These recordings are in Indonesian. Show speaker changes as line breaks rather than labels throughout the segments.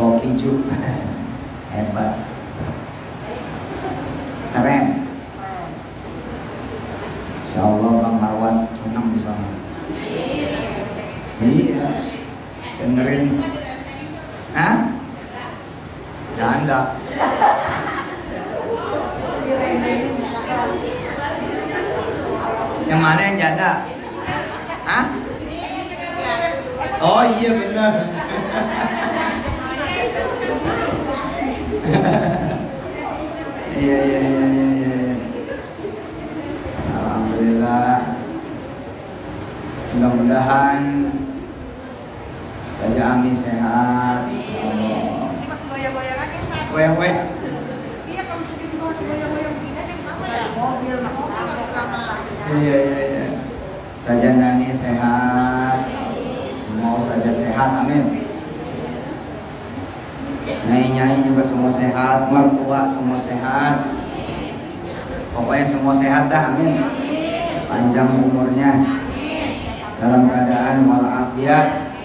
Koki juga hebat, keren. Insya Allah Bang Marwan senang di sana. Iya, dengerin. Hah? Janda. Yang mana yang janda? Hah? Oh iya benar. Iya. Alhamdulillah. Mudah-mudahan supaya Ami sehat.
Ini masih goyang-goyang aja, Pak.
Goyang-goyang.
Iya, kalau masih goyang-goyang begini aja kenapa ya? Mobil lama.
Iya. Ustazah Nani sehat. Semua ustazah sehat, amin. Nyai-nyai juga semua sehat, mertua semua sehat. Pokoknya semua sehat dah, amin. Panjang umurnya, dalam keadaan walafiat,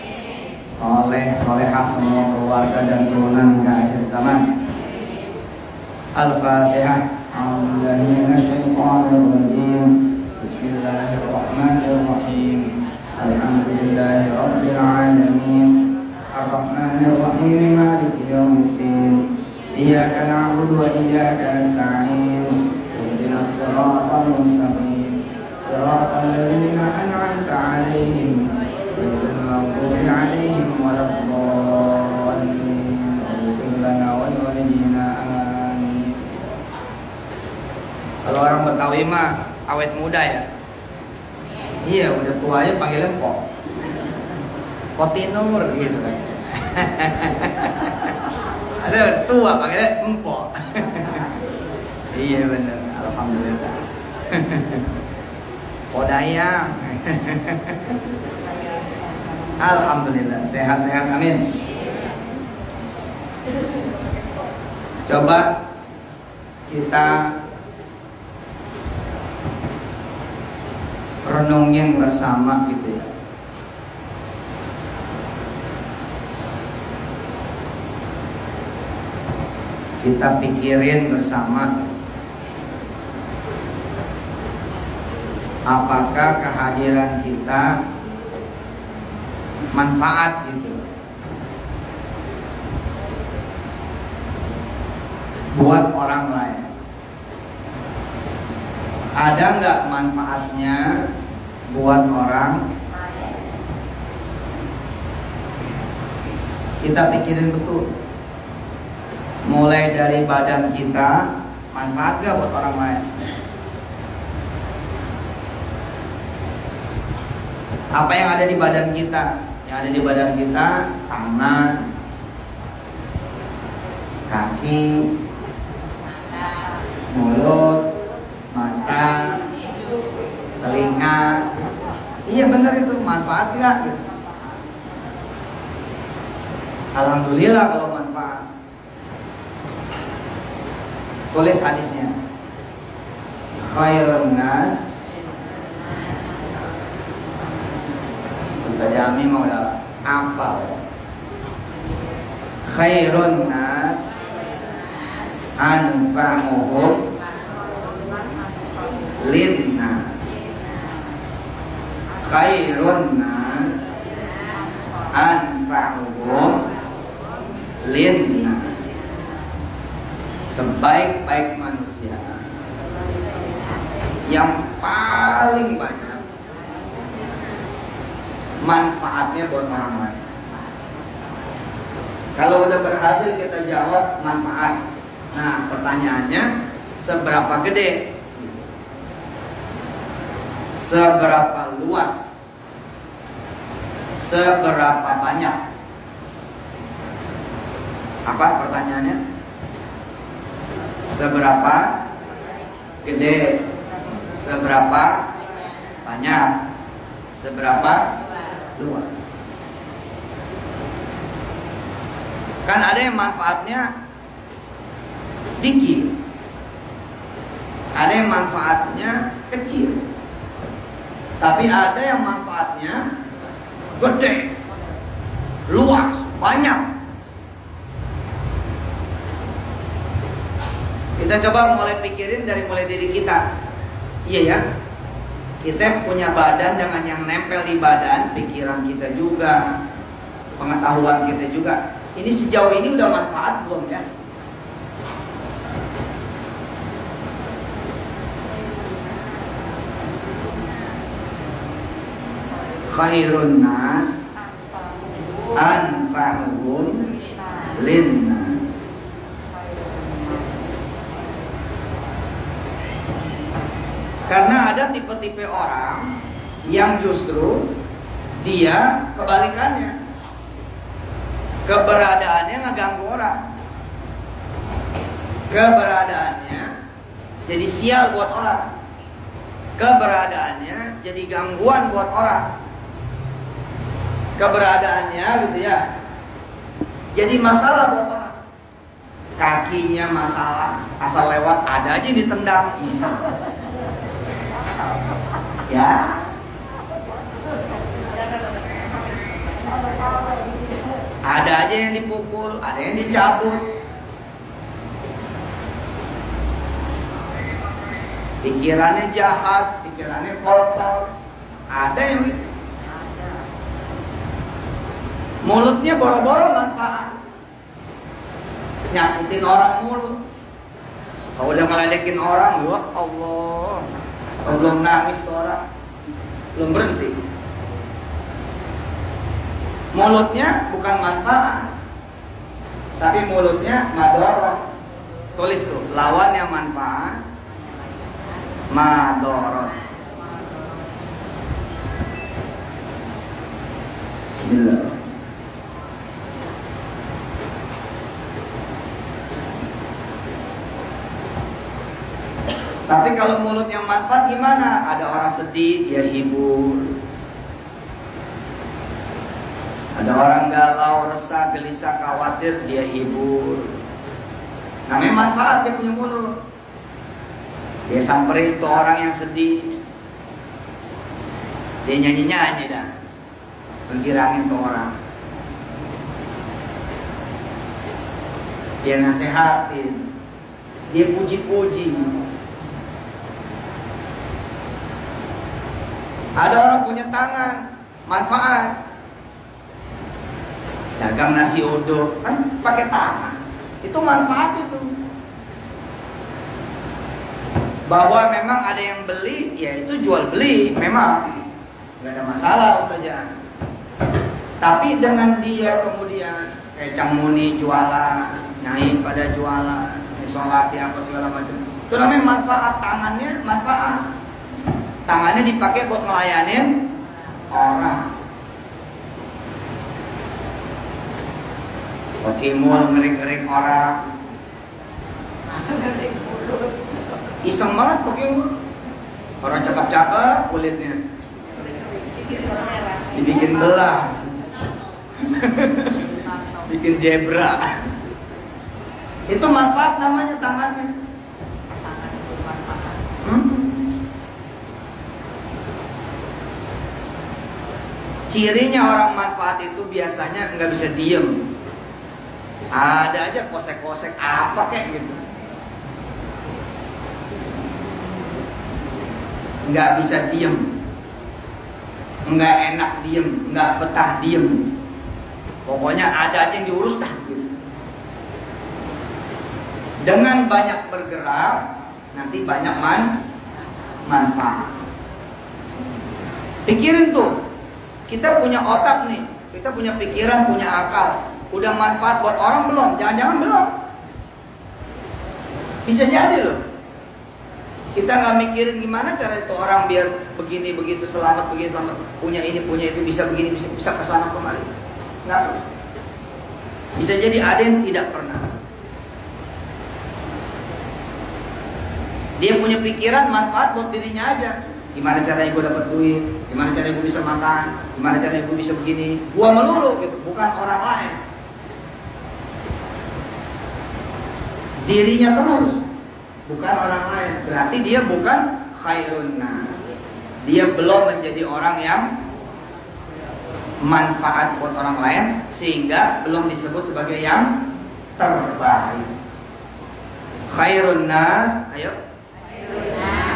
soleh, solehah semua keluarga dan turunan hingga akhir zaman. Al-Fatihah. Bismillahirrahmanirrahim. Alhamdulillahirabbil alamin. Ar-Rahmanir-Rahim. Maliki yaumiddin. Iyyaka na'budu wa iyyaka nasta'in. Ihdinas siratal mustaqim. Siratal ladzina an'amta 'alaihim ghairil maghdubi 'alaihim waladdallin. Ighfir lana wa liwalidina. Amin. Kalau orang Betawi mah awet muda ya. Iya, udah tua aja panggilnya Mpok. Potinur gitu kan. Ada tua panggilnya Mpok. Iya benar, alhamdulillah. Podayang. Alhamdulillah, sehat-sehat, amin. Coba kita renungin bersama gitu ya. Kita pikirin bersama, apakah kehadiran kita manfaat gitu buat orang lain. Ada nggak manfaatnya buat orang? Kita pikirin betul. Mulai dari badan kita, manfaat gak buat orang lain? Apa yang ada di badan kita? Yang ada di badan kita, tangan, kaki, mulut, mata, telinga. Iya benar itu, manfaat gak? Alhamdulillah kalau manfaat. Tulis hadisnya. Khairun nas. Ustaz Jami mau udah apa? Khairun nas anfa'uhum linnas. Khairun nas anfa'uhum linnas. Sebaik-baik manusia yang paling banyak manfaatnya buat orang lain. Kalau udah berhasil kita jawab manfaat. Nah pertanyaannya, seberapa gede? Seberapa luas? Seberapa banyak? Apa pertanyaannya? Seberapa gede? Seberapa banyak? Seberapa luas? Kan ada yang manfaatnya dikit, ada yang manfaatnya kecil, tapi ada yang manfaatnya gede, luas, banyak. Kita coba mulai pikirin dari mulai diri kita. Iya ya. Kita punya badan dengan yang nempel di badan, pikiran kita juga, pengetahuan kita juga. Ini sejauh ini udah manfaat belum ya? Khairun nas anfa'uhum linnas. Karena ada tipe-tipe orang yang justru dia kebalikannya, keberadaannya ngeganggu orang, keberadaannya jadi sial buat orang, keberadaannya jadi gangguan buat orang, keberadaannya gitu ya jadi masalah buat orang. Kakinya masalah, asal lewat ada aja yang ditendang misal. Ya, ada aja yang dipukul, ada yang dicabut. Pikirannya jahat, pikirannya kotor. Ada yang gitu. Mulutnya boro-boro manfaat, nyakitin orang mulu. Kalau udah ngeledekin orang, ya Allah, belum nangis tuh orang, belum berhenti. Mulutnya bukan manfaat, tapi mulutnya madorot. Tulis tuh, lawannya manfaat, madorot. Bismillah. Tapi kalau mulut yang manfaat gimana? Ada orang sedih, dia hibur. Ada orang galau, resah, gelisah, khawatir, dia hibur. Namanya manfaat dia punya mulut. Dia samperin tuh orang yang sedih, dia nyanyi-nyanyi dah, menggirangin tuh orang. Dia nasehatin, dia puji-puji. Ada orang punya tangan, manfaat. Dagang nasi uduk, kan pakai tangan. Itu manfaat itu. Bahwa memang ada yang beli, ya itu jual beli, memang nggak ada masalah Ustazah. Tapi dengan dia kemudian kayak Cang Muni jualan, Nyai pada jualan, sholat apa segala macam. Itu namanya manfaat, tangannya manfaat. Tangannya dipakai buat ngelayanin orang. Pakai mul ngering-ngering orang. Iseng banget pakai mul. Orang cakep-cakep kulitnya dibikin belah. Bikin zebra. Itu manfaat namanya tangannya. Cirinya orang manfaat itu biasanya nggak bisa diem. Ada aja kosek-kosek apa kayak gitu. Nggak bisa diem, nggak enak diem, nggak betah diem. Pokoknya ada aja yang diurus dah. Gitu. Dengan banyak bergerak, nanti banyak manfaat. Pikirin tuh. Kita punya otak nih, kita punya pikiran, punya akal. Udah manfaat buat orang belum? Jangan-jangan belum. Bisa jadi loh. Kita nggak mikirin gimana cara itu orang biar begini begitu selamat, begini selamat, punya ini punya itu, bisa begini bisa kesana kemari. Nggak. Bisa jadi ada yang tidak pernah. Dia punya pikiran manfaat buat dirinya aja. Gimana caranya gue dapat duit? Gimana caranya gue bisa makan? Gimana caranya gue bisa begini? Gua melulu gitu, bukan orang lain. Dirinya terus, bukan orang lain. Berarti dia bukan khairun nas. Dia belum menjadi orang yang manfaat buat orang lain, sehingga belum disebut sebagai yang terbaik. Khairun nas, ayo.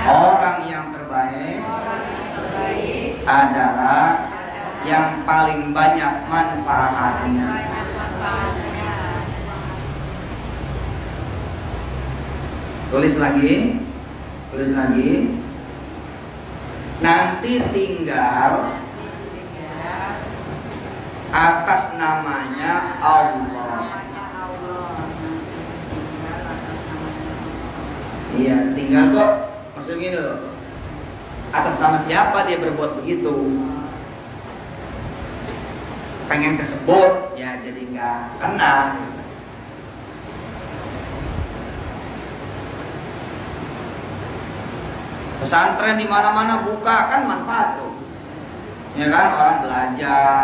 Orang yang terbaik adalah yang paling banyak manfaatnya. Tulis lagi. Nanti tinggal atas namanya Allah. Iya, tinggal kok. Maksudnya gini loh. Atas nama siapa dia berbuat begitu? Pengen kesebut, ya jadi nggak kena. Pesantren di mana-mana buka kan manfaat tuh. Ya kan, orang belajar,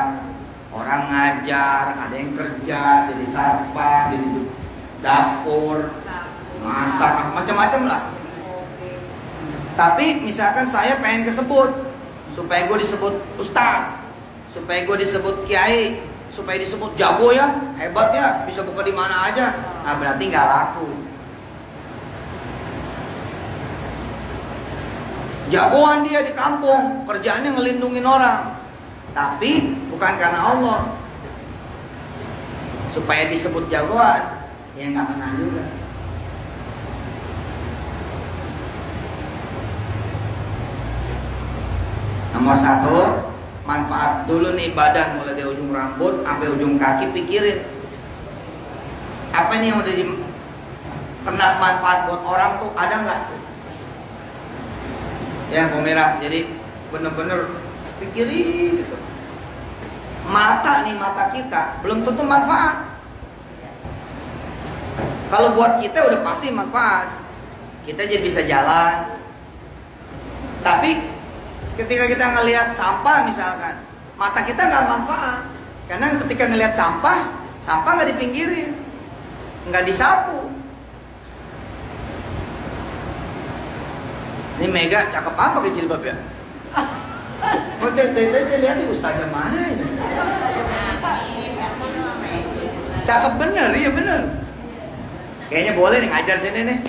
orang ngajar, ada yang kerja, jadi satpam, jadi dapur, masak, macam-macam lah. Tapi misalkan saya pengen kesebut, supaya gue disebut ustaz, supaya gue disebut kiai, supaya disebut jago ya, hebat ya, bisa buka di mana aja. Nah berarti nggak laku. Jagoan dia di kampung, kerjaannya ngelindungin orang, tapi bukan karena Allah. Supaya disebut jagoan, ya nggak kena juga. Nomor 1, manfaat dulu nih badan, mulai dari ujung rambut sampai ujung kaki, pikirin apa nih yang udah kena manfaat buat orang tuh, ada nggak? Ya pemirsa, jadi bener-bener pikirin gitu. Mata kita belum tentu manfaat. Kalau buat kita udah pasti manfaat, kita jadi bisa jalan. Tapi ketika kita ngelihat sampah misalkan, mata kita nggak manfaat, karena ketika ngelihat sampah nggak dipinggirin, nggak disapu. Ini Mega cakep apa ke jilbab ya? Oh, tadi saya lihat di ustazah mana ini? Cakep bener, iya bener. Kayaknya boleh nih ngajar sini nih.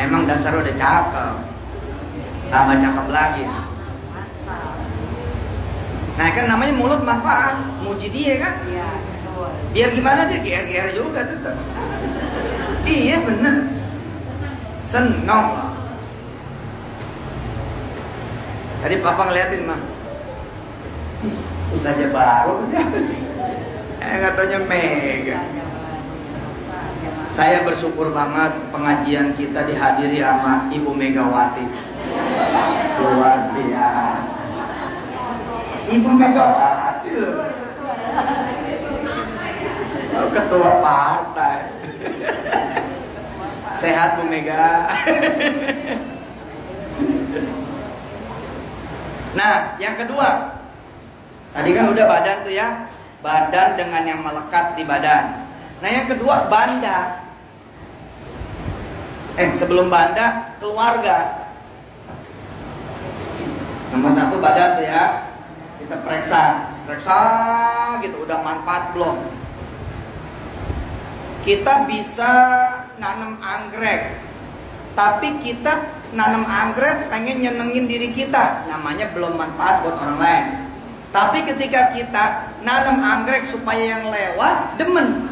Emang dasar udah cakep, tambah cakep lagi. Nah kan namanya mulut manfaat, muji dia kan? Biar gimana dia GR juga tetap. Iya bener, senang lah. Tadi papa ngeliatin mah, ustazah baru, nggak taunya Mega. Saya bersyukur banget pengajian kita dihadiri sama Ibu Megawati. Luar biasa. Ibu Megawati loh. Ketua partai. Sehat Bu Mega. Nah, yang kedua, tadi kan udah badan tuh ya, badan dengan yang melekat di badan. Nah, yang kedua banda. Sebelum banda, keluarga. Nomor 1 badan tuh ya, kita periksa gitu, udah manfaat belum? Kita bisa nanam anggrek, tapi kita nanam anggrek pengen nyenengin diri kita, namanya belum manfaat buat orang lain. Tapi ketika kita nanam anggrek supaya yang lewat demen,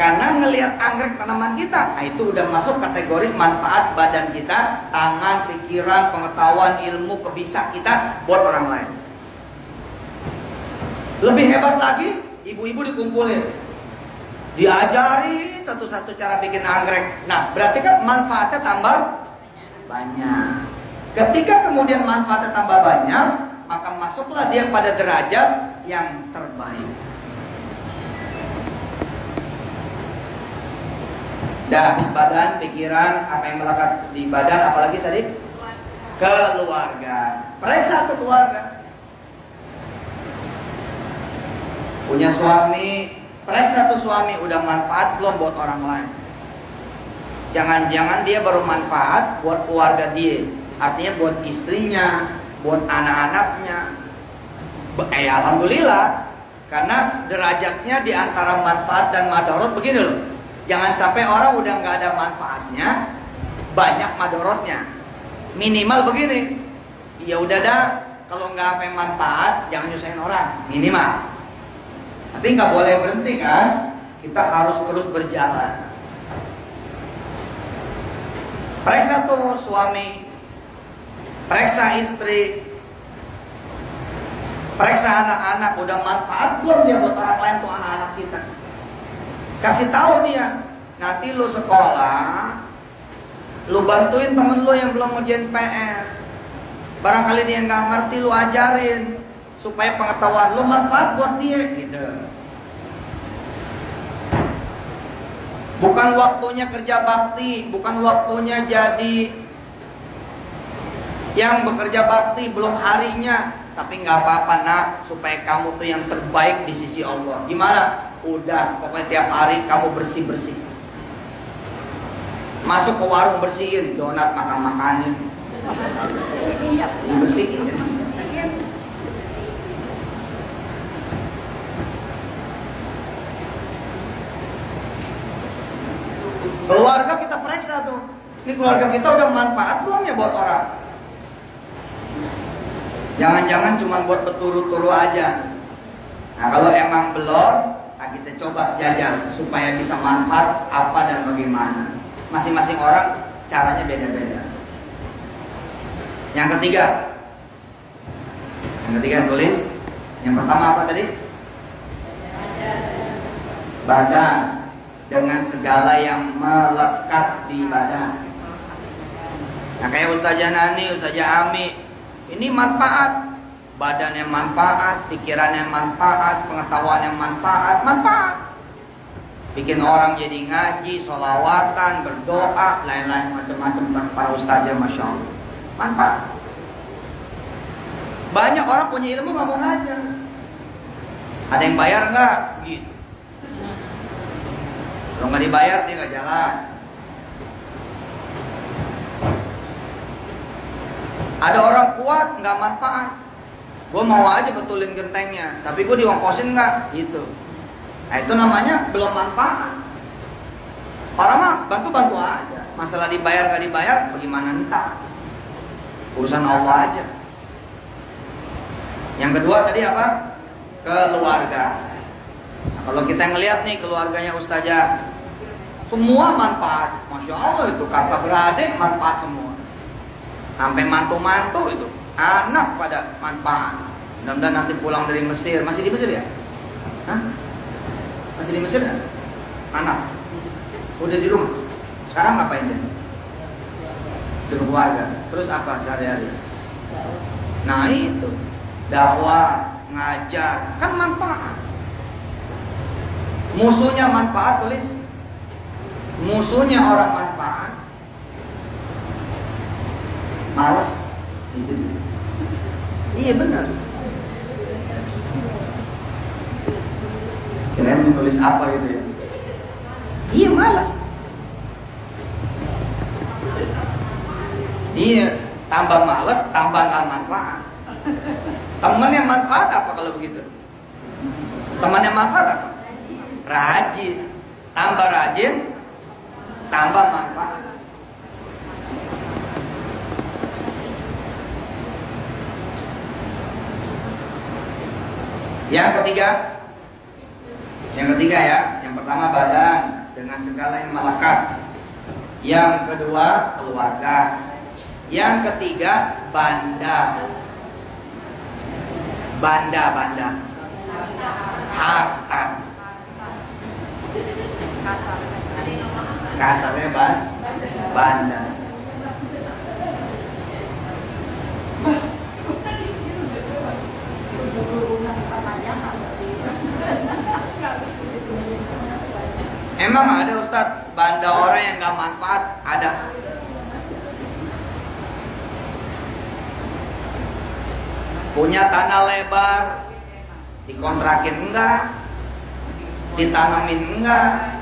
karena ngelihat anggrek tanaman kita, nah itu udah masuk kategori manfaat badan kita, tangan, pikiran, pengetahuan, ilmu, kebisa kita buat orang lain. Lebih hebat lagi, ibu-ibu dikumpulin, diajari satu-satu cara bikin anggrek. Nah berarti kan manfaatnya tambah banyak. Ketika kemudian manfaatnya tambah banyak, maka masuklah dia pada derajat yang terbaik. Dah habis badan, pikiran, apa yang melekat di badan, apalagi tadi? Keluarga. Periksa tuh keluarga. Punya suami, periksa tuh suami udah manfaat belum buat orang lain. Jangan-jangan dia baru manfaat buat keluarga dia, artinya buat istrinya, buat anak-anaknya. Alhamdulillah, Karena derajatnya di antara manfaat dan madorot begini loh. Jangan sampai orang udah nggak ada manfaatnya, banyak madorotnya. Minimal begini, ya udah dah, kalau nggak sampai manfaat jangan nyusahin orang, minimal. Tapi nggak boleh berhenti kan? Kita harus terus berjalan. Periksa tuh suami, periksa istri, periksa anak-anak, udah manfaat belum dia buat orang lain tuh anak-anak kita. Kasih tahu dia, nanti lu sekolah, lu bantuin temen lu yang belum ngerjain PR. Barangkali dia nggak ngerti, lu ajarin supaya pengetahuan lu manfaat buat dia gitu. Bukan waktunya kerja bakti, bukan waktunya jadi yang bekerja bakti, belum harinya. Tapi nggak apa-apa nak, supaya kamu tuh yang terbaik di sisi Allah. Gimana? Udah, pokoknya tiap hari kamu bersih-bersih. Masuk ke warung bersihin, donat makan-makanin. Bersihin. Keluarga kita periksa tuh. Ini keluarga kita udah manfaat belum ya buat orang? Jangan-jangan cuma buat peturu-turu aja. Nah kalau emang belum, nah kita coba jajal supaya bisa manfaat apa dan bagaimana. Masing-masing orang caranya beda-beda. Yang ketiga tulis. Yang pertama apa tadi? Badan, dengan segala yang melekat di badan. Nah kayak Ustazah Nani, Ustazah Ami, ini manfaat. Badannya manfaat, pikirannya manfaat, pengetahuannya manfaat. Bikin orang jadi ngaji, sholawatan, berdoa, lain-lain macam-macam para ustazah, masya Allah. Manfaat. Banyak orang punya ilmu nggak mau ngajar. Ada yang bayar nggak? Gitu. Kalau nggak dibayar dia nggak jalan. Ada orang kuat nggak manfaat. Gue mau aja betulin gentengnya, tapi gue diongkosin nggak? Gitu. Nah itu namanya belum manfaat. Orang mah bantu-bantu aja. Masalah dibayar nggak dibayar, bagaimana entah. Urusan Allah aja. Yang kedua tadi apa? Keluarga. Nah, kalau kita ngelihat nih keluarganya Ustazah, semua manfaat. Masya Allah itu kakak beradik manfaat semua. Sampai mantu-mantu itu anak pada manfaat. Mudah-mudahan nanti pulang dari Mesir. Masih di Mesir ya? Hah? Masih di Mesir kan? Anak udah di rumah. Sekarang ngapain dia? Di keluarga. Terus apa sehari-hari? Nah itu dakwah, ngajar, kan manfaat. Musuhnya manfaat, tulis. Musuhnya orang manfaat, malas. Itu. Iya benar. Kalian menulis apa gitu ya? Iya malas. Iya, tambah malas, tambah nggak manfaat. Teman yang manfaat apa kalau begitu? Teman yang manfaat apa? Rajin. Tambah rajin, tambah manfaat. Yang ketiga ya. Yang pertama badan dengan segala yang melekat. Yang kedua keluarga. Yang ketiga banda. Banda. Harta. Kasarnya banda. Emang ada Ustadz banda orang yang gak manfaat? Ada. Punya tanah lebar, dikontrakin enggak, ditanamin enggak,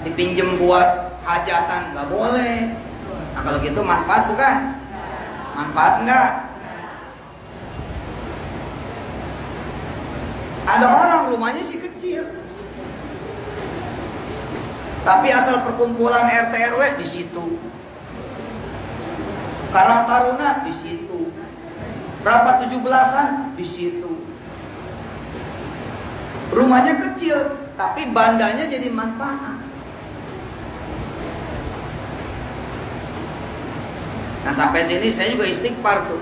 dipinjem buat hajatan enggak boleh. Nah kalau gitu manfaat bukan? Manfaat enggak? Ada orang rumahnya sih kecil, tapi asal perkumpulan RT RW di situ, Karang Taruna di situ, rapat 17-an di situ. Rumahnya kecil, tapi bandanya jadi manfaat. Nah sampai sini saya juga istighfar tuh.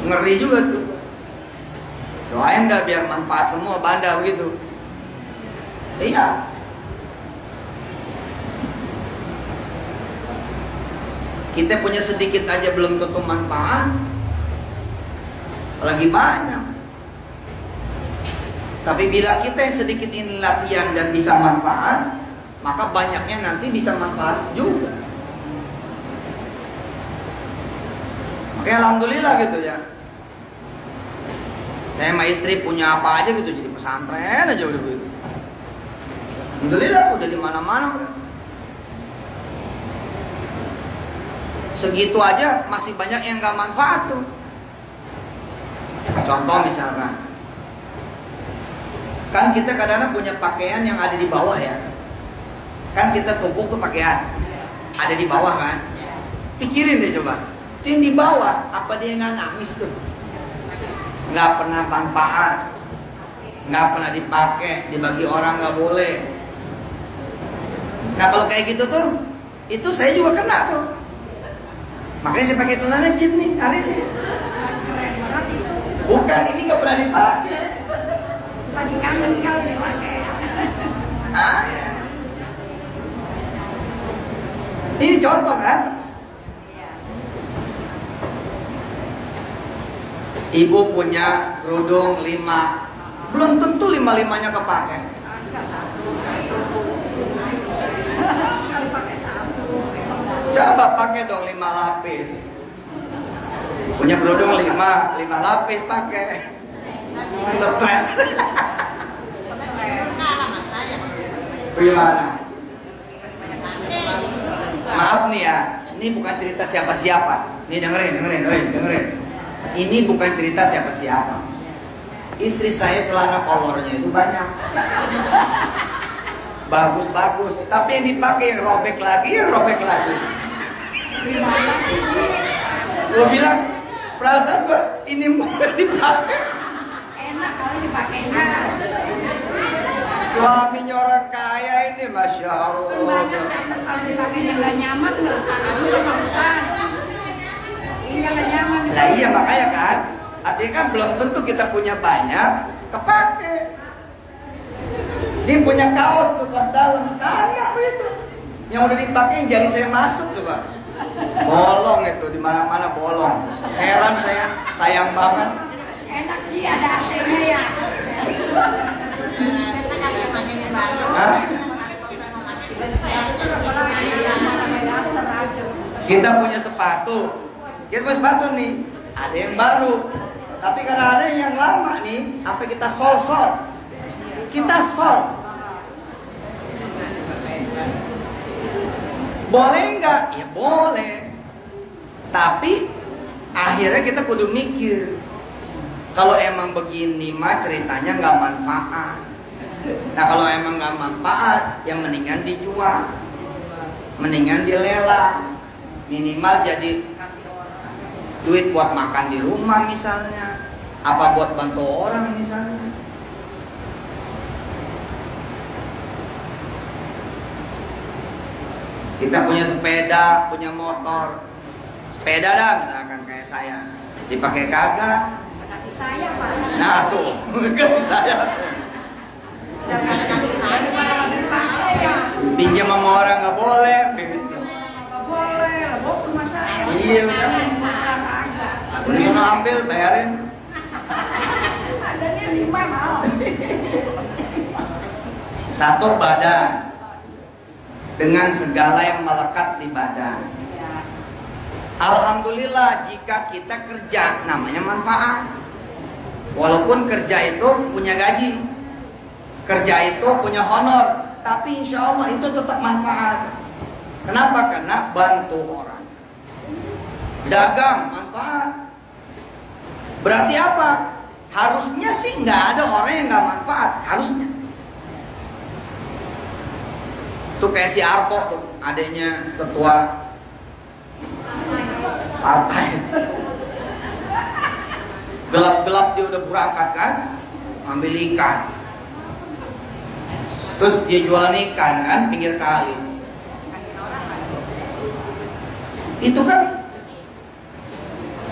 Ngeri juga tuh. Doain dah biar manfaat semua banda begitu. Iya. Kita punya sedikit aja belum tentu manfaat, apalagi banyak. Tapi bila kita yang sedikit ini latihan dan bisa manfaat, maka banyaknya nanti bisa manfaat juga. Makanya alhamdulillah gitu ya. Saya sama istri punya apa aja gitu, jadi pesantren aja udah begitu. Alhamdulillah udah di mana-mana udah. Segitu aja masih banyak yang gak manfaat tuh. Contoh misalkan, kan kita kadang-kadang punya pakaian yang ada di bawah ya. Kan kita tumpuk tuh pakaian ada di bawah kan. Pikirin deh coba, itu yang di bawah apa dia nggak nangis tuh? Nggak pernah manfaat, nggak pernah dipakai, dibagi orang nggak boleh. Nah kalau kayak gitu tuh, itu saya juga kena tuh. Makanya saya pakai celana jeans nih hari ini. Bukan, ini nggak pernah dipakai.
Lagi kangen kalau dipakai.
Ah, ya. Ini contoh kan? Ibu punya kerudung 5, belum tentu 5-5-nya kepake.
Sekali pakai 1.
Coba pakai dong 5 lapis. Punya kerudung 5 lapis pakai. Stres. Gimana? Maaf nih ya, ini bukan cerita siapa-siapa. Nih dengerin. Ini bukan cerita siapa-siapa. Istri saya celana kolornya itu banyak. Bagus-bagus, tapi yang dipakai yang robek lagi. Gue bilang, perasaan gue ini mau dipakai.
Enak kalau dipakainya.
Suaminya orang kaya ini, masya Allah.
Banyak kalau dipakainya nggak nyaman nggak. Kamu nggak usah. Iya nggak nyaman.
Nah iya makanya kan, artinya kan belum tentu kita punya banyak kepake. Dia punya kaos tuh, kaos dalam, saya begitu. Yang udah dipakai jari saya masuk coba. Bolong itu, di mana-mana bolong. Heran saya, sayang banget.
Enak sih ada AC-nya ya.
Hah? Kita punya sepatu. Kita punya sepatu nih, ada yang baru. Tapi kadang-kadang yang lama nih, sampai kita sol-sol. Kita sol. Boleh nggak? Ya boleh. Tapi akhirnya kita kudu mikir. Kalau emang begini mah ceritanya nggak manfaat. Nah kalau emang nggak manfaat, yang mendingan dijual, mendingan dilelang. Minimal jadi duit buat makan di rumah misalnya, apa buat bantu orang misalnya. Kita punya sepeda, punya motor. Sepeda dah misalkan kayak saya, dipakai kagak.
Kasih saya Pak.
Nah tuh, kasih saya. Pinjam sama orang nggak boleh.
Nggak boleh, bawa ke rumah saya.
Iya benar. Udah sono ambil, bayarin.
Adanya 5 mau.
Satu badan dengan segala yang melekat di badan. Alhamdulillah jika kita kerja namanya manfaat. Walaupun kerja itu punya gaji, kerja itu punya honor, tapi insya Allah itu tetap manfaat. Kenapa? Karena bantu orang. Dagang manfaat, Berarti apa? Harusnya sih nggak ada orang yang nggak manfaat, harusnya. Tuh kayak si Arto tuh, adanya ketua partai. Gelap-gelap dia udah berangkat kan, ambil ikan. Terus dia jualan ikan kan, pinggir kali. Itu kan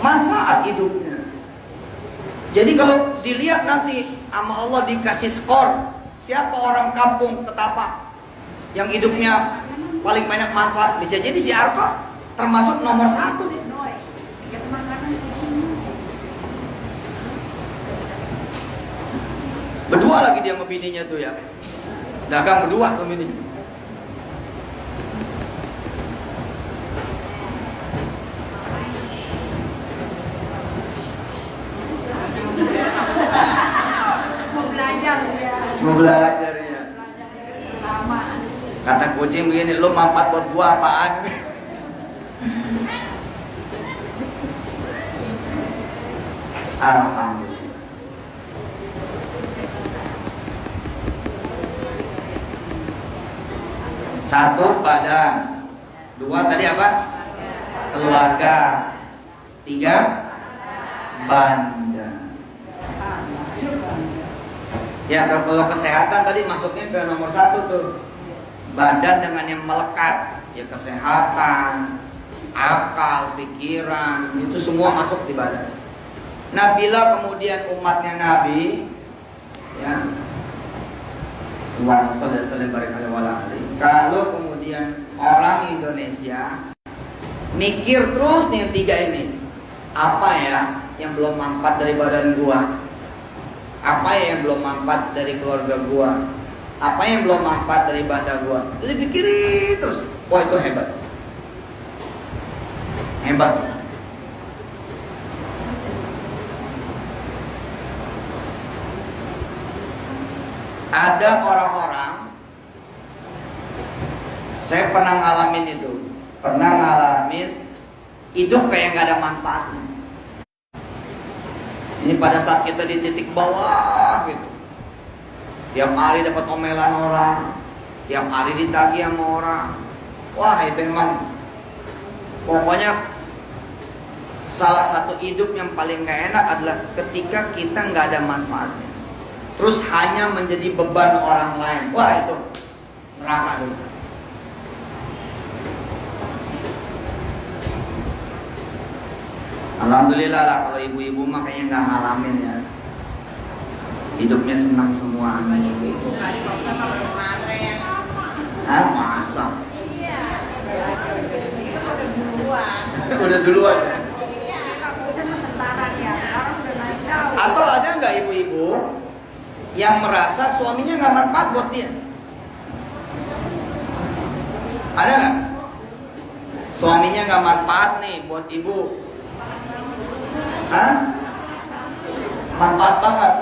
manfaat hidupnya. Jadi kalau dilihat nanti sama Allah dikasih skor, siapa orang kampung Ketapang yang hidupnya paling banyak manfaat, bisa jadi si Arko termasuk nomor 1 dia. Berdua lagi dia sama bininya tuh ya, dagang berdua tuh bininya. Mau belajar ya. Kata kucing begini, lu manfaat buat gua apaan? Alhamdulillah. Satu, badan. Dua, tadi apa? Keluarga. Tiga, banda. Ya, kalau kesehatan tadi masuknya ke nomor 1 tuh. Badan dengan yang melekat, ya kesehatan, akal, pikiran, itu semua masuk di badan. Nah, bila kemudian umatnya Nabi, ya, kalau kemudian orang Indonesia mikir terus nih yang 3 ini, apa ya yang belum manfaat dari badan gua? Apa yang belum manfaat dari keluarga gua? Apa yang belum manfaat dari badan gua? Jadi pikirin terus. Wah, itu hebat. Hebat. Ada orang-orang, saya pernah ngalamin itu. Pernah ngalamin hidup kayak gak ada manfaatnya. Ini pada saat kita di titik bawah gitu, tiap hari dapat omelan orang, tiap hari ditagih sama orang. Wah, itu emang pokoknya salah satu hidup yang paling gak enak adalah ketika kita gak ada manfaatnya, terus hanya menjadi beban orang lain. Wah, itu neraka dulu. Alhamdulillah lah kalau ibu-ibu mah kayaknya nggak ngalamin ya. Hidupnya senang semua. Ah, masa?
Iya. Itu udah duluan.
Udah duluan ya?
Iya, udah setara ya. Orang udah naik daun.
Atau ada nggak ibu-ibu yang merasa suaminya nggak manfaat buat dia? Ada nggak? Suaminya nggak manfaat nih buat ibu. Hah? Manfaat banget.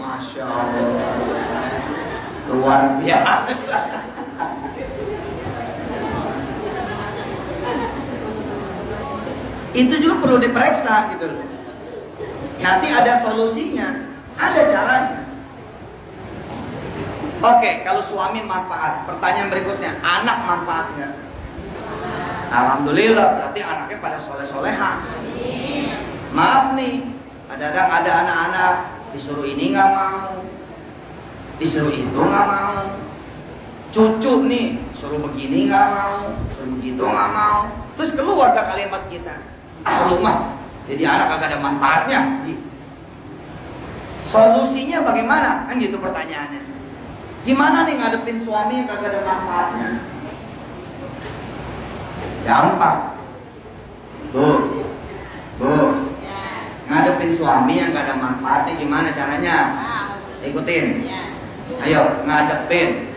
Masya Allah, luar biasa. Itu juga perlu diperiksa gitu loh. Nanti ada solusinya, ada caranya. Oke, kalau suami manfaat, pertanyaan berikutnya, anak manfaat nggak? Alhamdulillah, berarti anaknya pada soleh-soleha. Maaf nih, kadang-kadang ada anak-anak disuruh ini nggak mau, disuruh itu nggak mau. Cucu nih, suruh begini nggak mau, suruh begitu nggak mau. Terus keluar ke kalimat kita, rumah jadi anak kagak ada manfaatnya. Gitu. Solusinya bagaimana? Kan gitu pertanyaannya. Gimana nih ngadepin suami yang kagak ada manfaatnya? Gampang. Bu, ngadepin suami yang gak ada manfaatnya gimana caranya? Ikutin. Ayo, ngadepin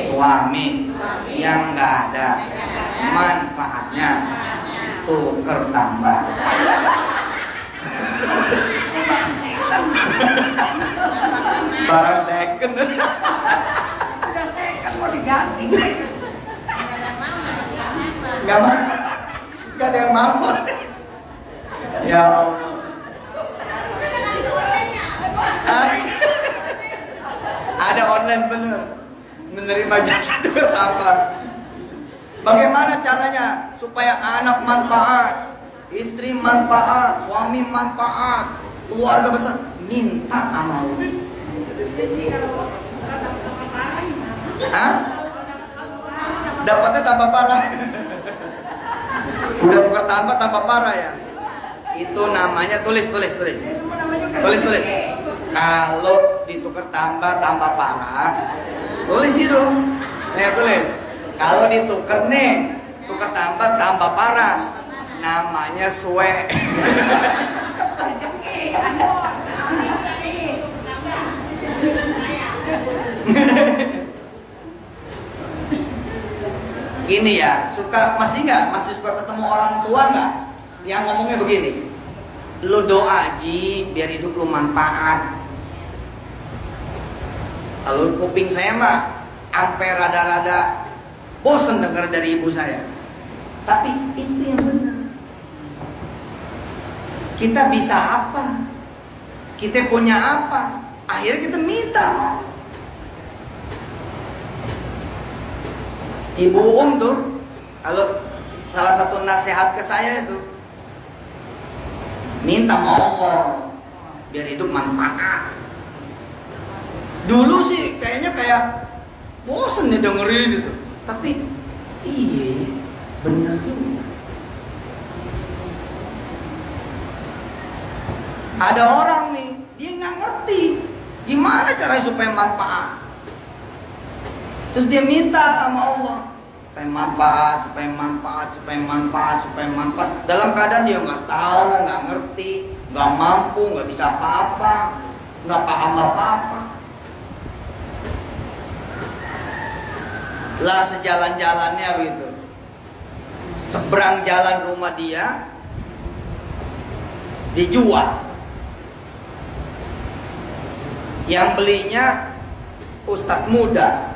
suami yang gak ada manfaatnya. Tuker tambah. Barang second.
Udah second mau diganti.
Gak ada yang mau. Ya Allah. Ada online bener. Menerima jasa tukar tambah. Bagaimana caranya supaya anak manfaat, istri manfaat, suami manfaat, keluarga besar? Minta sama Allah. Hah? Dapatnya tambah parah. Udah tukar tambah parah ya. Itu namanya tulis. Kalau ditukar tambah parah, tulis itu. Tulis. Kalau ditukar nih, tukar tambah parah, namanya suwe. Gini ya, masih suka ketemu orang tua nggak? Yang ngomongnya begini, lu doa Ji, biar hidup lu manfaat. Lalu kuping saya mah sampai rada-rada bosen dengar dari ibu saya. Tapi itu yang benar. Kita bisa apa? Kita punya apa? Akhirnya kita minta. Ibu tuh, kalau salah satu nasihat ke saya itu, minta sama Allah biar hidup manfaat. Dulu sih kayaknya kayak bosen nih dengerin itu, tapi iya benar juga. Ada orang nih, dia nggak ngerti gimana caranya supaya manfaat. Terus dia minta sama Allah supaya manfaat. Dalam keadaan dia nggak tahu, nggak ngerti, nggak mampu, nggak bisa apa-apa, nggak paham apa-apa. Lah sejalan-jalannya gitu, seberang jalan rumah dia dijual. Yang belinya ustadz muda,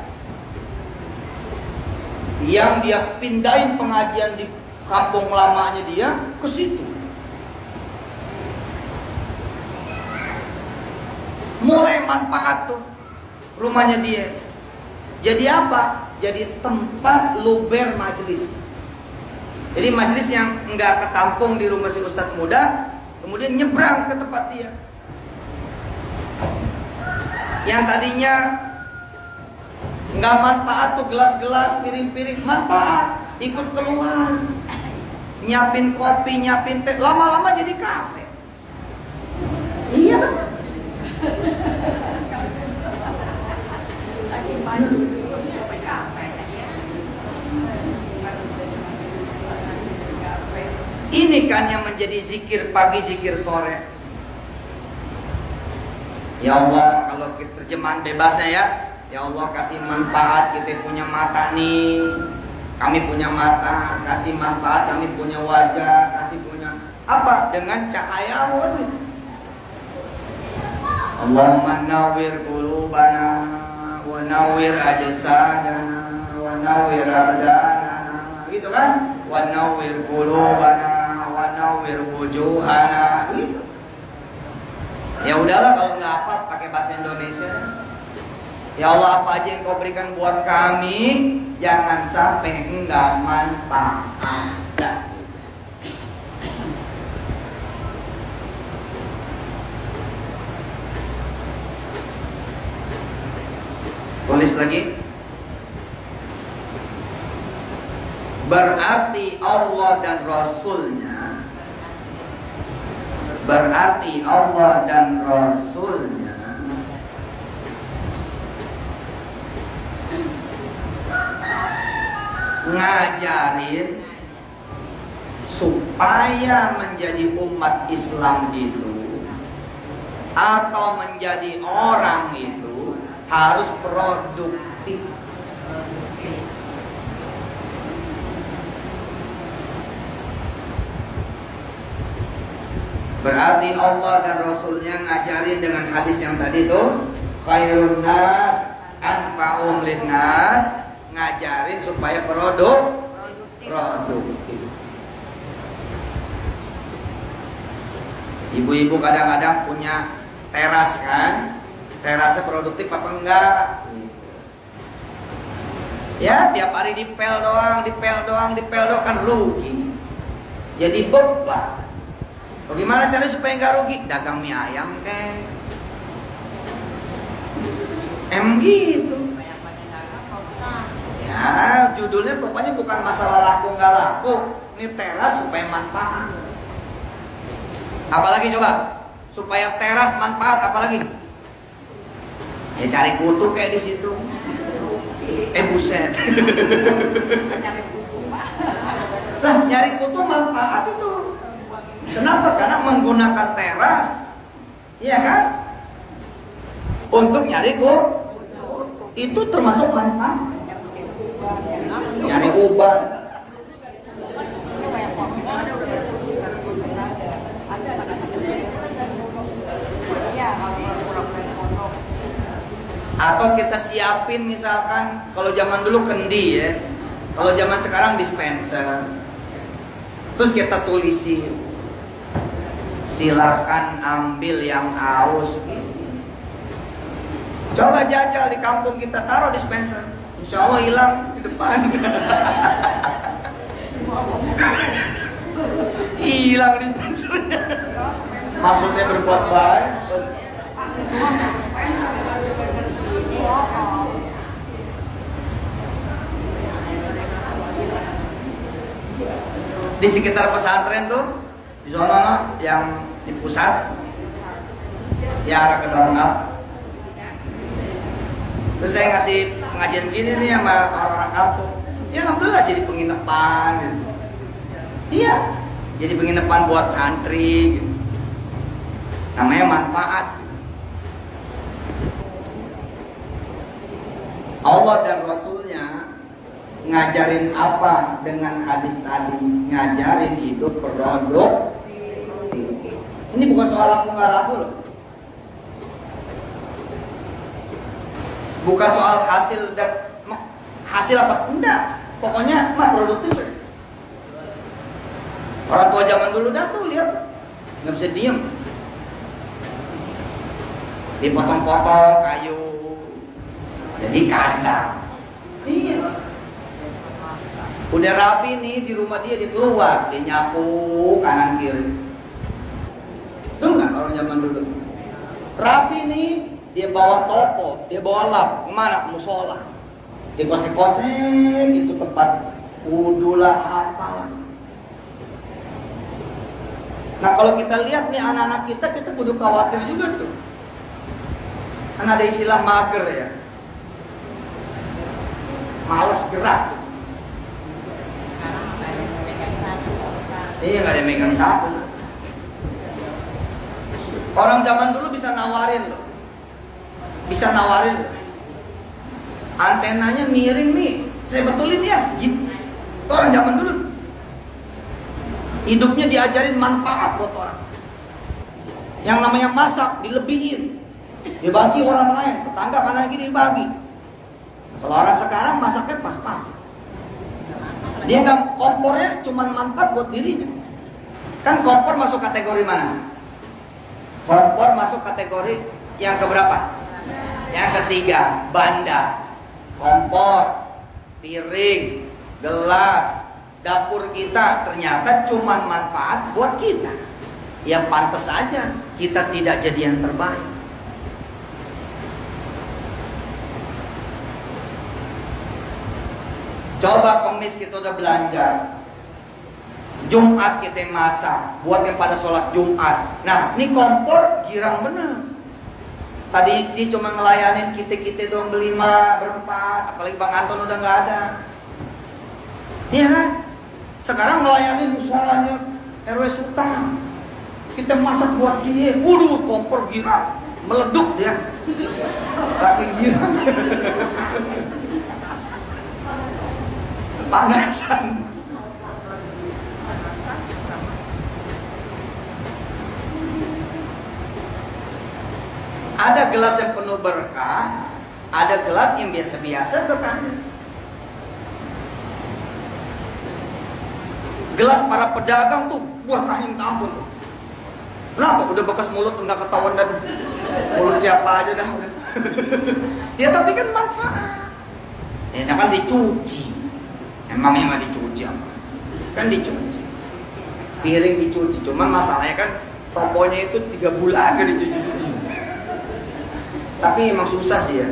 yang dia pindahin pengajian di kampung lamanya dia ke situ. Mulai manfaat tuh rumahnya dia. Jadi apa? Jadi tempat luber majelis. Jadi majelis yang nggak ketampung di rumah si ustadz muda, kemudian nyebrang ke tempat dia. Yang tadinya nggak manfaat tuh gelas-gelas, piring-piring, manfaat, ikut keluar, nyiapin kopi, nyiapin teh, lama-lama jadi kafe. Iya benar. Ini kan yang menjadi zikir pagi, zikir sore. Ya Allah, kalau kita terjemahan bebasnya ya, ya Allah kasih manfaat, kita punya mata nih, kami punya mata, kasih manfaat, kami punya wajah, kasih punya apa? Dengan cahaya-Mu. Allahumma nawwir qulubana wa nawwir ajsadana wa nawwir abdana. Gitu kan? Wa nawwir qulubana wa nawwir wujuhana. Gitu. Ya udahlah kalau nggak apa pakai bahasa Indonesia. Ya Allah, apa aja yang Kau berikan buat kami, jangan sampai enggak manfaat. Tulis lagi. Berarti Allah dan Rasulnya, ngajarin supaya menjadi umat Islam itu atau menjadi orang itu harus produktif. Berarti Allah dan Rasulnya ngajarin dengan hadis yang tadi tuh, khairun nas anfa'um linnas, ngajarin supaya produktif. Ibu-ibu kadang-kadang punya teras kan, terasnya produktif apa enggak? Ya tiap hari dipel doang kan rugi. Jadi beban. Bagaimana cara supaya nggak rugi? Dagang mie ayam kan? Gitu. Ya judulnya pokoknya bukan masalah laku nggak laku. Ini teras supaya manfaat. Apalagi coba? Supaya teras manfaat apalagi? Ya cari kutu kayak di situ. Buset. Lah nyari kutu manfaat itu. Kenapa? Karena menggunakan teras, iya kan? Untuk nyari kutu itu termasuk manfaat. Nyari uban. Atau kita siapin misalkan kalau zaman dulu kendi ya, kalau zaman sekarang dispenser. Terus kita tulisin, silakan ambil yang haus. Coba jajal di kampung kita taruh dispenser, insya Allah hilang di depan. Hilang dispensernya. Maksudnya berbuat baik. Di sekitar pesantren tuh, di zona yang di pusat, ya arah ke Dorngal. Terus saya ngasih pengajian gini nih sama orang-orang kampung. Ya alhamdulillah jadi penginapan gitu. Iya, jadi penginapan buat santri gitu. Namanya manfaat. Allah dan Rasulnya ngajarin apa dengan hadis tadi? Ngajarin hidup produktif. Ini bukan soal laku nggak laku loh. Bukan soal hasil dan hasil apa enggak. Pokoknya mah produktif. Orang tua zaman dulu dah tuh lihat nggak bisa diem. Dipotong-potong kayu jadi kandang. Iya. Udah rapi nih di rumah dia keluar, dia nyapu kanan kiri. Betul nggak orang zaman dulu? Rapi nih, dia bawa topo, dia bawa lap, kemana? Musola. Dia kosek-kosek itu tempat wudhu lah, apalah. Nah kalau kita lihat nih anak-anak kita kudu khawatir juga tuh. Kan ada istilah mager ya, males gerak. Iya nggak ada megang sapu. Orang zaman dulu bisa nawarin loh, antenanya miring nih, saya betulin ya. Gitu. Orang zaman dulu hidupnya diajarin manfaat buat orang. Yang namanya masak dilebihin, dibagi orang lain, tetangga kanan kiri dibagi. Kalau orang sekarang masaknya pas-pas. Dia nggak, kompornya cuma manfaat buat dirinya. Kan kompor masuk kategori mana? Kompor masuk kategori yang keberapa? Yang ketiga, banda. Kompor, piring, gelas, dapur kita ternyata cuma manfaat buat kita. Ya pantas saja kita tidak jadi yang terbaik. Coba Kemis kita udah belanja, Jumat kita masak, buat yang pada sholat Jumat. Nah, ini kompor girang bener. Tadi dia cuma ngelayanin kita doang berlima, berempat, apalagi Bang Anton udah nggak ada. Iya kan? Sekarang ngelayanin musholanya RW Sultan. Kita masak buat dia. Waduh, kompor girang, meleduk dia. Saking girang. Panasan. Ada gelas yang penuh berkah, ada gelas yang biasa-biasa berkahnya. Gelas para pedagang tuh berkahnya minta ampun. Kenapa? Udah bekas mulut nggak ketahuan dan mulut siapa aja dah. Ya tapi kan manfaat. Ya kan dicuci. Emangnya nggak dicuci apa? Kan dicuci. Piring dicuci. Cuman masalahnya kan toponya itu 3 bulan kan dicuci-cuci. Tapi emang susah sih ya.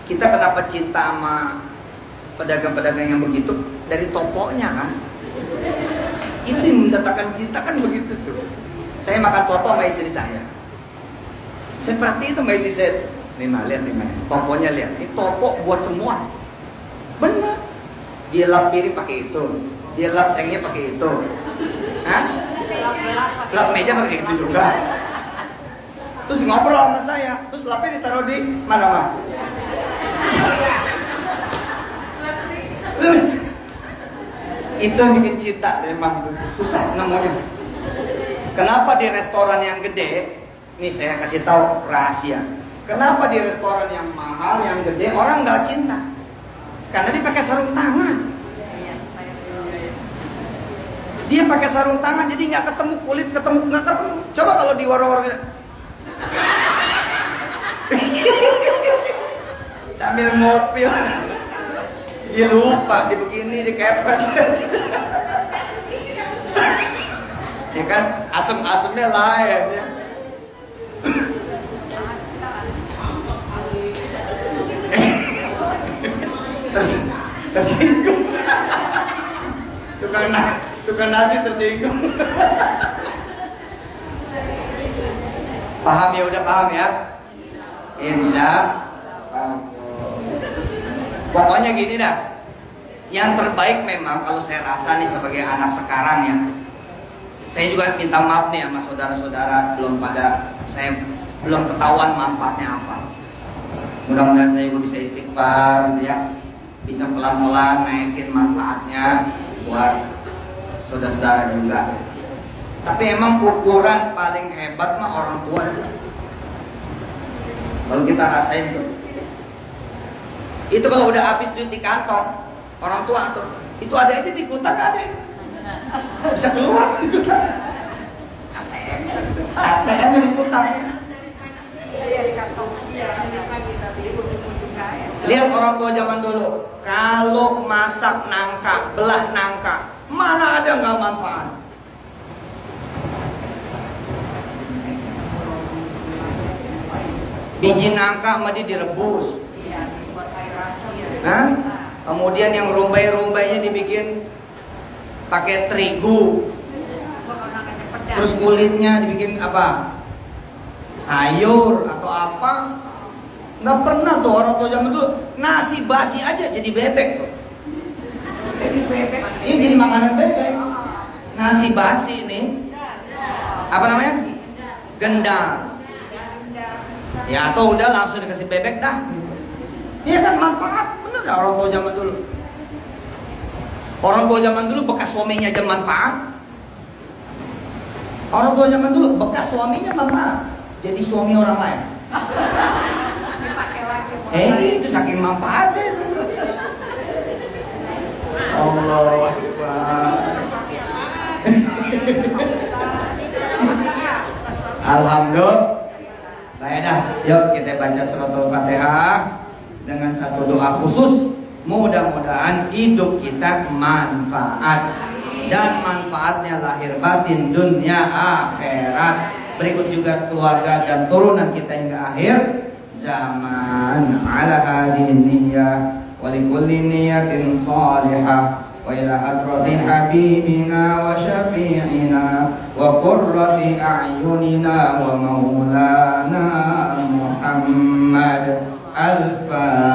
Kita kenapa cinta sama pedagang-pedagang yang begitu? Dari toponya kan. Itu yang mendatangkan cinta kan begitu tuh. Saya makan soto sama istri saya. Saya perhatiin itu sama istri saya. Nih mah, lihat nih mah. Toponya lihat. Ini topo buat semua. Bener. Dia lap piring pakai itu. Dia lap sengnya pakai itu. Hah? Lap meja pakai itu juga. Terus ngobrol sama saya. Terus lapnya ditaruh di mana mah? Itu yang bikin cinta memang. Susah nemunya. Kenapa di restoran yang gede, nih saya kasih tahu rahasia. Kenapa di restoran yang mahal, yang gede, orang nggak cinta? Karena dia pakai sarung tangan. Dia pakai sarung tangan, jadi nggak ketemu kulit, nggak ketemu. Coba kalau di warung-warung sambil ngopi, dia lupa, dia begini, dia kepet. Ya kan, asem-asemnya lain ya. Tersinggung. Tukang nasi tersinggung. Paham ya, udah paham ya? Insya Allah. Pokoknya gini dah. Yang terbaik memang kalau saya rasa nih sebagai anak sekarang ya. Saya juga minta maaf nih sama saudara-saudara saya belum ketahuan manfaatnya apa. Mudah-mudahan saya juga bisa istighfar ya, bisa pelan-pelan naikin manfaatnya buat saudara-saudara juga. Tapi emang ukuran paling hebat mah orang tua. Kalau kita rasain tuh, itu kalau udah habis duit di kantong orang tua tuh, itu ada aja di kutak ada. Bisa keluar ATM yang diputar. Lihat orang tua zaman dulu, kalau masak nangka, belah nangka, mana ada nggak manfaat? Biji nangka sama dia direbus. Hah? Kemudian yang rumbai-rumbainya dibikin pakai terigu. Terus kulitnya dibikin apa? Sayur atau apa? Nggak pernah tuh orang tua zaman dulu nasi basi aja jadi bebek tuh. Ini jadi makanan bebek. Nasi basi ini apa namanya? Gendang. Ya atau udah langsung dikasih bebek dah. Iya kan manfaat, bener gak orang tua zaman dulu? Orang tua zaman dulu bekas suaminya aja manfaat. Orang tua zaman dulu bekas suaminya manfaat. Jadi suami orang lain. Itu saking manfaatnya. Allahu Akbar. Alhamdulillah. Baik dah, yuk kita baca suratul Fatihah dengan satu doa khusus. Mudah-mudahan hidup kita manfaat dan manfaatnya lahir batin dunia akhirat. Berikut juga keluarga dan turunan kita hingga akhir zaman. Ala hadhihi niyyah wa likulli niyyatin salihah wa ila hadrati habibina wa syafi'ina wa qurrati a'yunina wa maulana Muhammad. Al-Fatihah.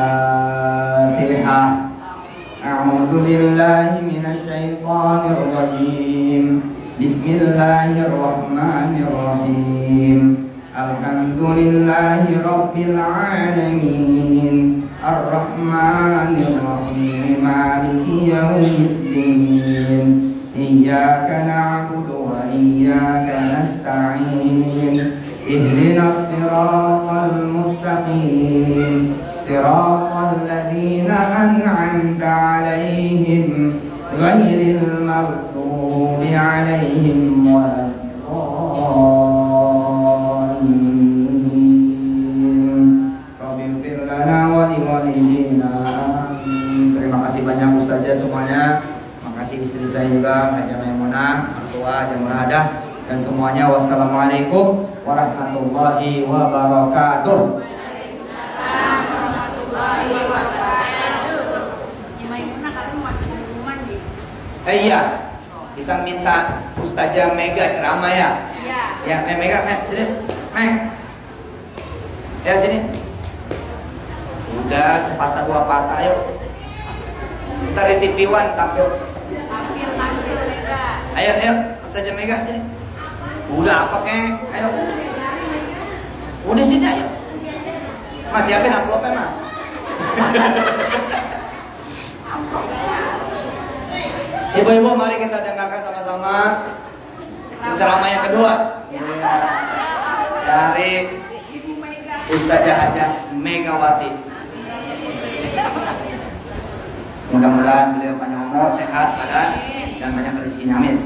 A'udzu billahi minasy syaithanir rajim. Bismillahirrahmanirrahim. Alhamdulillahi rabbil alamin. Ar-Rahmanir Rahim. Maliki yaumiddin. Iyyaka na'budu wa iyyaka nasta'in. Ihdinas siratal mustaqim. Siratal ladzina an'amta 'alaihim ghairil maghdubi 'alaihim waladdallin. tua, jamuradah dan semuanya. Wassalamualaikum warahmatullahi wabarakatuh. Iya, kita minta Ustazah Mega ceramah ya. Ya, Mega, ya sini. Udah sepatah dua patah, ayo. Ntar di TV One tampil. Ayo, Ustazah Mega sini. Udah apa kek? Ayo. Udah sini ayo. Mas siapin amplopnya mah. Ibu-ibu, mari kita dengarkan sama-sama ceramah yang kedua dari Ustazah Hajah Megawati. Mudah-mudahan beliau panjang umur, sehat badan, dan banyak rezekinya. Amin.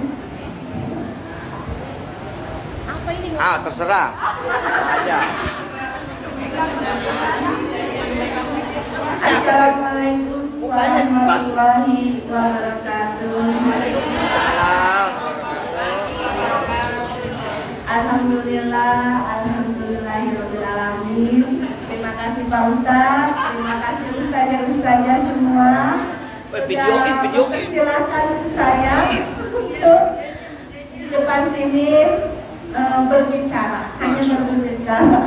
Terserah. Aja.
Assalamualaikum warahmatullahi wabarakatuh.
Salam.
Alhamdulillahirobbilalamin. Terima kasih Pak Ustadz, terima kasih ustazah semua.
Videoin.
Silakan saya untuk di depan sini berbicara, hanya berbicara.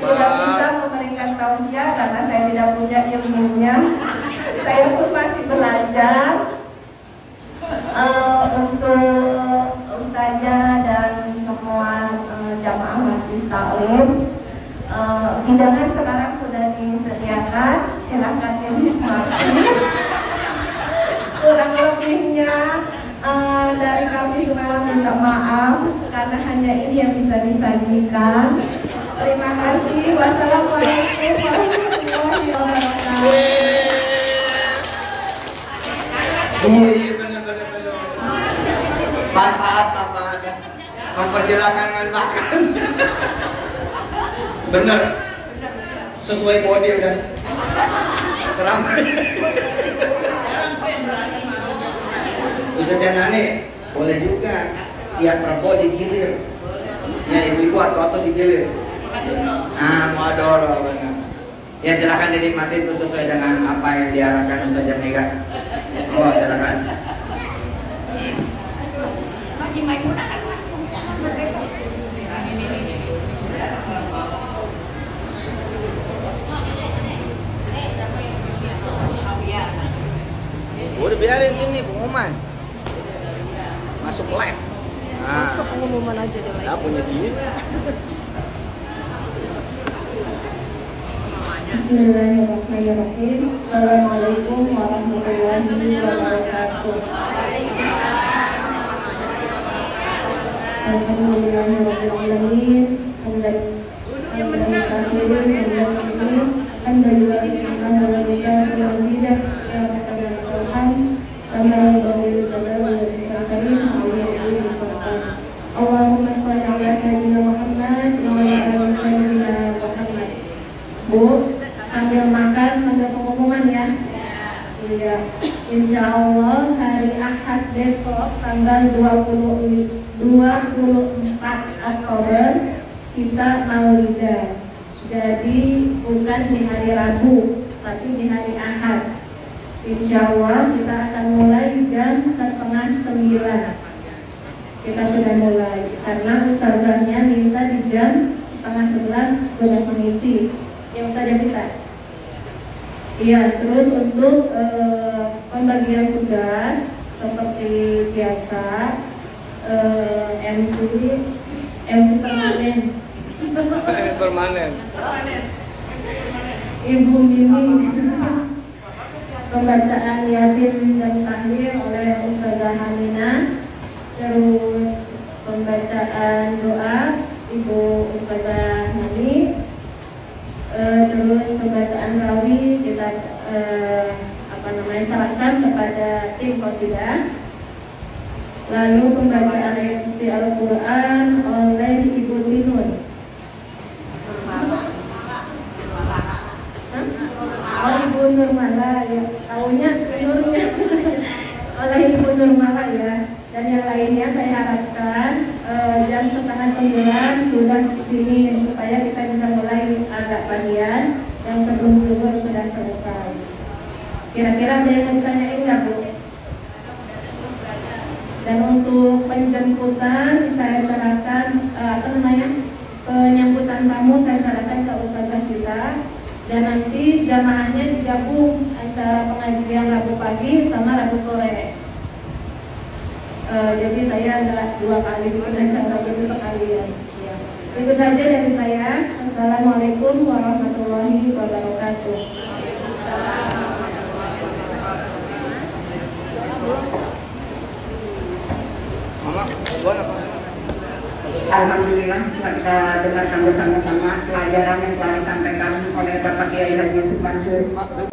Tidak bisa memberikan tausiah karena saya tidak punya ilmunya. Saya pun masih belajar. Untuk ustazah dan semua jamaah majelis taklim, hidangan sekarang sudah disediakan, silakan dinikmati. Kurang lebihnya dari kami semua minta maaf karena hanya ini yang bisa disajikan. Terima kasih. Wassalamualaikum warahmatullahi wabarakatuh.
Manfaat mempersilakan makan. Bener, sesuai body udah ceramah. Ustazah Nani boleh juga tiap Prabowo digilir, ya ibu-ibu atau digilir. Modoro benar. Ya silakan dinikmati itu sesuai dengan apa yang diarahkan Ustazah Mega. Silakan. Udah biarin ini pengumuman. Masuk live.
Masuk pengumuman aja deh.
Ya punya dia.
Bismillahirrahmanirrahim. Assalamualaikum warahmatullahi wabarakatuh. Alhamdulillahirrahmanirrahim. Allahumma sholli ala sayyidina Muhammad wa ala ali sayyidina Muhammad. Bu, sambil makan sambil pengumuman ya. Iya. Insya Allah hari Ahad besok tanggal 24 Oktober kita Maulidan. Jadi bukan di hari Rabu, tapi di hari Ahad. Insya Allah kita akan mulai jam 8:30. Kita sudah mulai karena ustazahnya minta di jam 10:30 sudah mengisi. Yang saja kita. Iya, terus untuk pembagian tugas seperti biasa, MC permanen.
Permanen.
Ibu Mimi. Pembacaan Yasin dan Tahlil oleh Ustazah Hamina. Terus pembacaan doa Ibu Ustazah Hani. Terus pembacaan rawi kita serahkan kepada tim qasidah. Lalu pembacaan suci Al-Quran oleh Ibu Tinun. Ibu Nurmala ya, tahunya Nurnya oleh Ibu Nurmala ya. Dan yang lainnya saya harapkan jam 8:30 sudah di sini supaya kita bisa mulai agak bagian dan sebelum zuhur sudah selesai. Kira-kira ada yang mau ditanyain nggak, Bu? Dan untuk penjemputan saya serahkan penyambutan tamu saya serahkan ke ustazah kita, dan nanti jamaahnya digabung antara pengajian Rabu pagi sama Rabu sore. Jadi saya ada 2 kali bikin acara itu sekalian. Ya. Itu saja dari saya. Assalamualaikum warahmatullahi wabarakatuh.
Mama, buat apa?
Alhamdulillah kita dengarkan bersama-sama pelajaran yang telah disampaikan oleh Bapak Kiai Haji Yusuf Mansur.